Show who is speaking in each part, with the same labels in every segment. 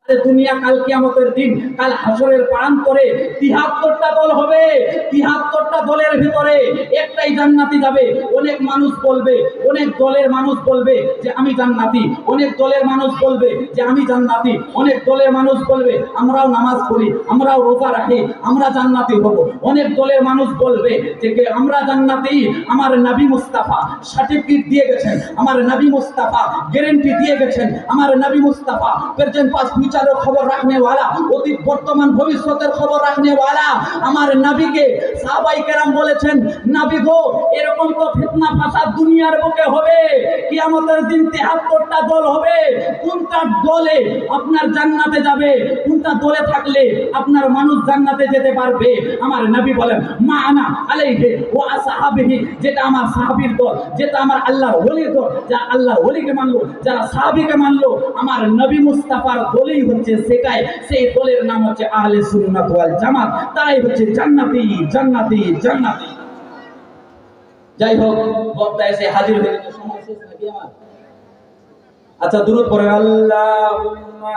Speaker 1: দুনিয়া কাল কিয়ামতের দিন, কাল হাসরের প্রান্তরে ৭৩টা দল হবে। ৭৩টা দলের ভিতরে একটাই জান্নাতি যাবে। অনেক মানুষ বলবে, অনেক দলের মানুষ বলবে যে আমি জান্নাতি, অনেক দলের মানুষ বলবে যে আমি জান্নাতি, অনেক দলের মানুষ বলবে আমরাও নামাজ পড়ি, আমরাও রোজা রাখি, আমরা জান্নাতি হব। অনেক দলের মানুষ বলবে যে আমরা জান্নাতি, আমার নবী মুস্তাফা সার্টিফিকেট দিয়ে গেছেন, আমার নবী মুস্তাফা গ্যারান্টি দিয়ে গেছেন, আমার নবী মুস্তাফা প্রেজেন্ট পাস্ট ফিউচারের খবর রাখনে वाला, অতীত বর্তমান ভবিষ্যতের খবর রাখনে वाला আমার নবীকে সাহাবায়ে কেরাম বলেছেন, নবী গো এরকম তো ফিতনা ফাসাদ দুনিয়ার বুকে হবে, কিয়ামতের দিন ৭৩টা দল হবে। কোনটা দলে আপনার জান্নাতে যাবে, কোনটা দলে থাকলে আপনার মানুষ জান্নাতে যেতে পারবে? আমার নবী বলেন মা আনা আলাইহি ওয়া আসহাবিহি, যেটা আমার সাহাবীর দল, যেটা আমার আল্লাহর ওলির দল, যারা আল্লাহর ওলিকে মানলো, যারা সাহাবীকে মানলো, আমার নবী মুস্তাফার দলই হচ্ছে সেটাই। সেই দলের নাম হচ্ছে আহলে সুন্নাত ওয়াল জামাত, তারাই হচ্ছে জান্নাতি জান্নাতি জান্নাতি। যাই হোক, বক্তা এসে হাজির হয়ে গেছে, সময় শেষ নাকি আমার? আচ্ছা দুরূদ পড়েন আল্লাহুম্মা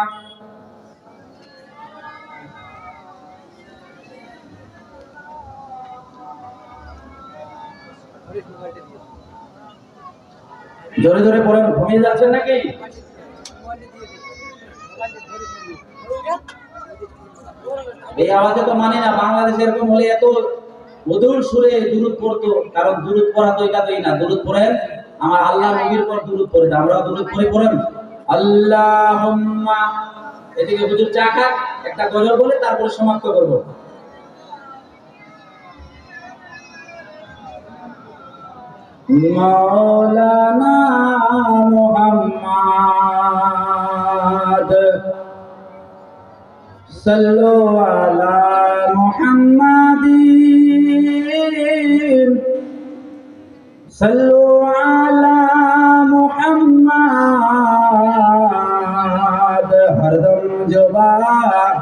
Speaker 1: জোরে জোরে পড়েন, ঘুমিয়ে যাচ্ছেন নাকি? এই আওয়াজে তো মানে না। বাংলাদেশে এরকম হলে এত মধুর সুরে দুরূদ পড়তো, কারণ দুরূদ পড়া তো এটা তোই না। দুরূদ পড়েন, আমার আল্লাহ নবীর পর দুরূদ পড়ে, আমরাও দুরূদ পড়েন আল্লাহুম্মা। এদিকে হুজুর চা খাক, একটা গজল বলে তারপরে সমাপ্ত করব। মাওলানা মুহাম্মদ সাল্লু আলা মুহাম্মাদিন সাল্লু আলা মুহাম্মদ, হরদম জবান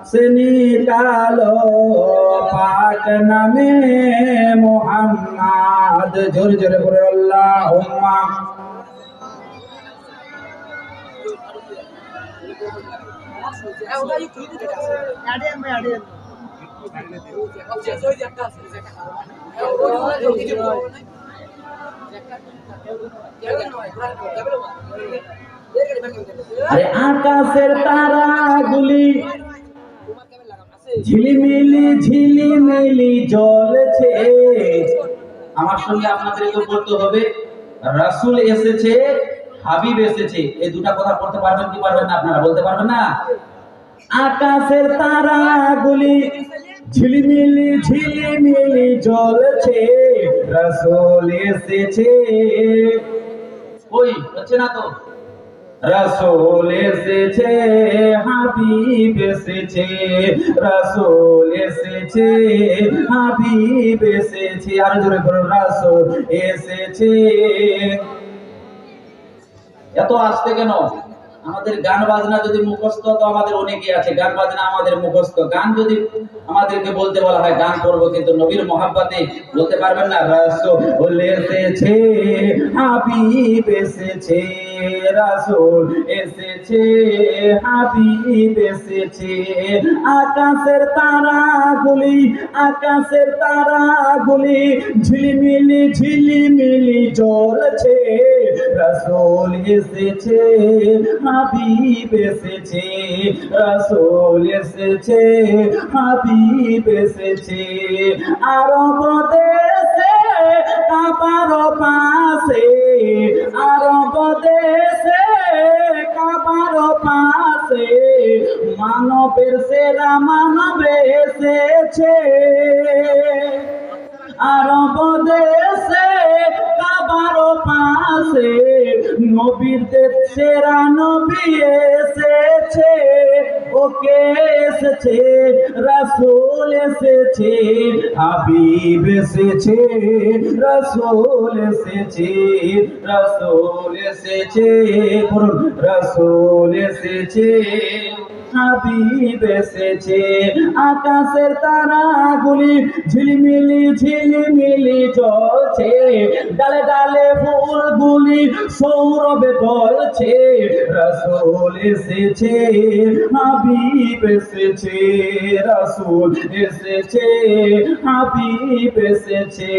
Speaker 1: से निकालो पाक नामे मुहम्मद। जोर जोर बोलो अल्लाहुम्मा। আরে আকাশের তারাগুলি ঝিলিমিলি ঝিলিমিলি জ্বলছে। আমার সঙ্গে আপনাদেরকে বলতে হবে, রাসূল এসেছে, হাবিব এসেছে। এই দুটো কথা পড়তে পারবেন কি পারবেন না? আপনারা বলতে পারবেন না? আকাশের তারাগুলি ঝিলিমিলি ঝিলিমিলি জ্বলছে, রাসূল এসেছে। ওই হচ্ছে না তো? রাসূল এসেছে, হাবিব এসেছে, রাসূল এসেছে, হাবিব এসেছে। আর জোরে বলুন রাসূল এসেছে। এত আসতে কেন? আমাদের গান বাজনা যদি মুখস্থ, তো আমাদের অনেকে আছে গান বাজনা আমাদের মুখস্থ। গান যদি আমাদেরকে বলতে বলা হয় গান করবো, কিন্তু নবীর মহব্বতে বলতে পারবেন না রাসূল এসেছে, হাবিব এসেছে, রাসূল এসেছে, হাবিব এসেছে। আকাশের তারাগুলি, আকাশের তারাগুলি ঝিলিমিলি ঝিলিমিলি জ্বলছে, রাসূল এসেছে, হাবিব এসেছে, রাসূল এসেছে, হাবিব এসেছে। আরব দেশে কাবার পাশে, আরব দেশে কাবার পাশে মানবের সেরা মানব এসেছে। আরব দেশে কাবার পাশে নবীদের সেরা নবী এসেছে। ওকে এসেছে, রাসূল এসেছে, হাবিব এসেছে, রাসূল এসেছে, রাসূল এসেছে, বলুন রাসূল এসেছে। হাবিব এসেছে। আকাশের তারাগুলি ঝিলিমিলি ঝিলিমিলি জ্বলছে, ডালে ডালে ফুলগুলি সৌরভে দলছে। রাসূল এসেছে, হাবিব এসেছে, রাসূল এসেছে, হাবিব এসেছে।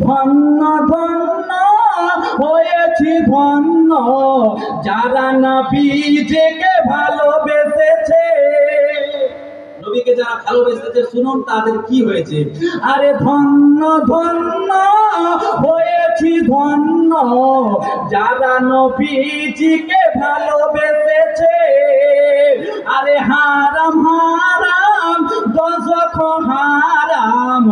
Speaker 1: ধন্য ধন্য হয়েছি ধন্য, যারা নবীজিকে ভালোবেসেছে। নবীকে যারা ভালোবেসেছে, শুনুন তাদের কি হয়েছে। আরে ধন্য ধন্য হয়েছি ধন্য, যারা নবীজিকে ভালোবেসেছে। আরে হারাম হারাম দোজখ হারাম,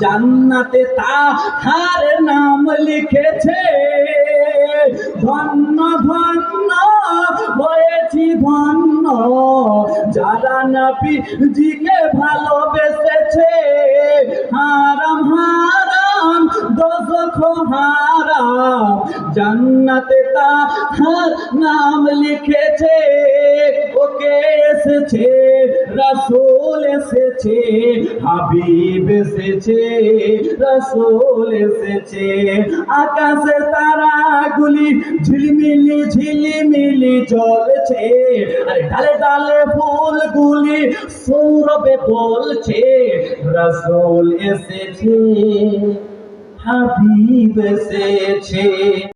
Speaker 1: জান্নাতে তাহার নাম লিখেছে। ধন্য ধন্য হয়েছি ধন্য, যারা নবীজিকে ভালোবেসেছে। হারাম হারাম দোজখ হারাম, জান্নাতে তাহার নাম লিখেছে। ওকে এসেছে, রাসূল এসেছে, হাবিব এসেছে, রাসূল এসেছে। আকাশের তারাগুলি ঝিলিমিলি ঝিলিমিলি জ্বলছে, আর ডালে ডালে ফুলগুলি সৌরভে দোলছে। রাসূল এসেছে, হাবিব এসেছে।